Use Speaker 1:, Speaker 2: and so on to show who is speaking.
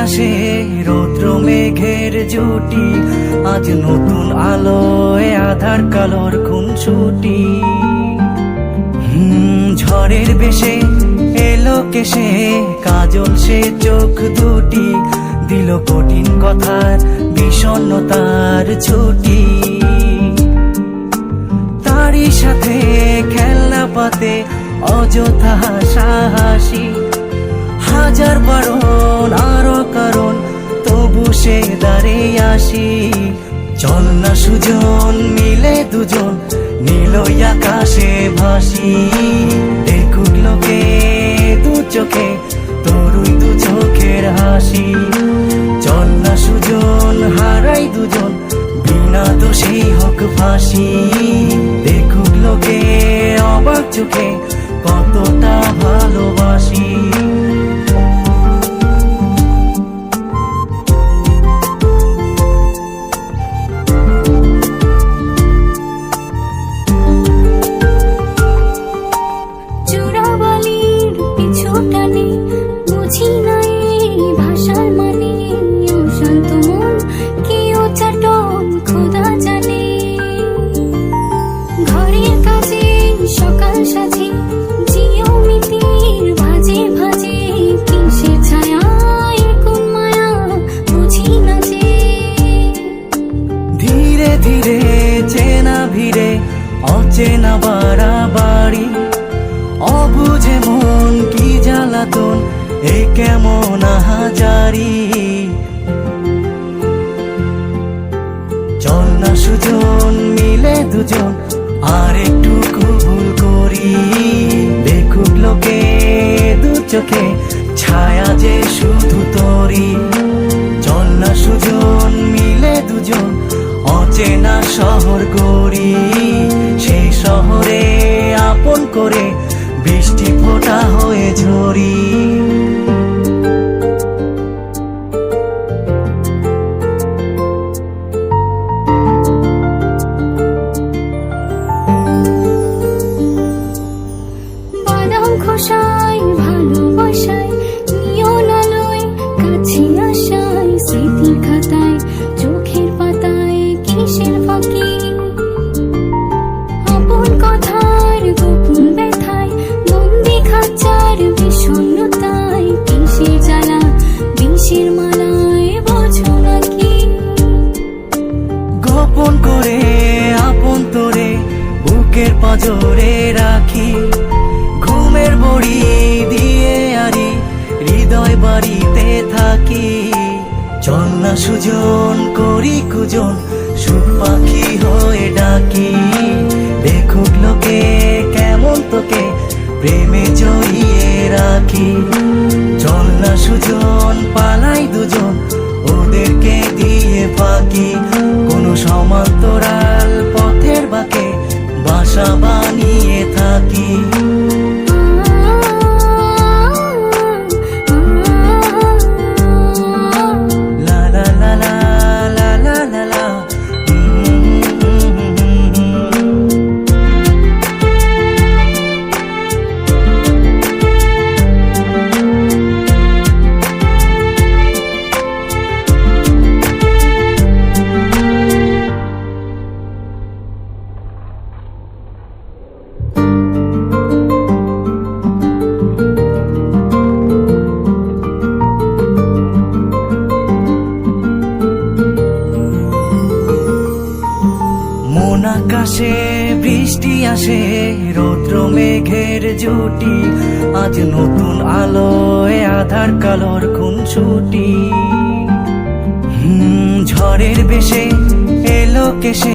Speaker 1: আসে রৌদ্র মেঘের জুটি, আজ নতুন আলোয় আধার কালোর খুনসুটি। ঝড়ের বেশে এলো কেশে কাজল সে চোখ দুটি, দিল কঠিন কথার বিষণ্ণতার ছুটি। তারই সাথে খেলনা পাতে অযথা হাসাহাসি, হাজার বারণ আরো কারণ তবু সে দাঁড়িয়ে আসি। চল না সুজন মিলে দুজন নীলই আকাশে ভাসি, দেখুক লোকে দু চোখে তোরই দু চোখের হাসি। চল না সুজন হারাই দুজন বিনা দোষী হোক ফাঁসি, দেখুক লোকে অবাক চোখে কতটা ভালোবাসি। ধীরে চেনা ভিড়ে অচেনা বাড়াবাড়ি, অবুঝে মন কি জ্বালাতন এ কেমন আহাজারি। চল না সুজন মিলে দুজন আর একটু ভুল করি, দেখুক লোকে দু চোখে ছায়া যে শুধু তোরি। চল না সুজন মিলে দুজন অচেনা শহর গড়ি, সেই শহরে আপন করে বৃষ্টি ফোঁটা হয়ে ঝরি।
Speaker 2: বাদাম খোসায় ভালোবাসায় নিয়ন আলোয় কাছে আসায় স্মৃতির খাতায় চোখের পাতায় কিসের ফাঁকি। আপন কথার গোপন ব্যথায় বন্দি খাঁচার বিষণ্ণতায় কিসের জ্বালা বিষের মালায় বোঝো নাকি।
Speaker 1: গোপন করে আপন তোরে বুকের পাঁজরে রাখি, ঘুমের বড়ি দিয়ে আরি হৃদয় বাড়িতে থাকি। চল না সুজন করি কুজন সুখ পাখি হয়ে ডাকি, দেখুক লোকে কেমন তোকে প্রেমে জড়িয়ে রাখি। চল না সুজন পালাই দুজন ওদেরকে দিয়ে ফাঁকি, কোনো সমান্তরাল পথের বাঁকে বাসা বানিয়ে থাকি। আকাশে বৃষ্টি আসে রৌদ্র মেঘের জুটি, আজ নতুন আলোয় আধার কালোর খুনসুটি। ঝড়ের বেশে এলো কেশে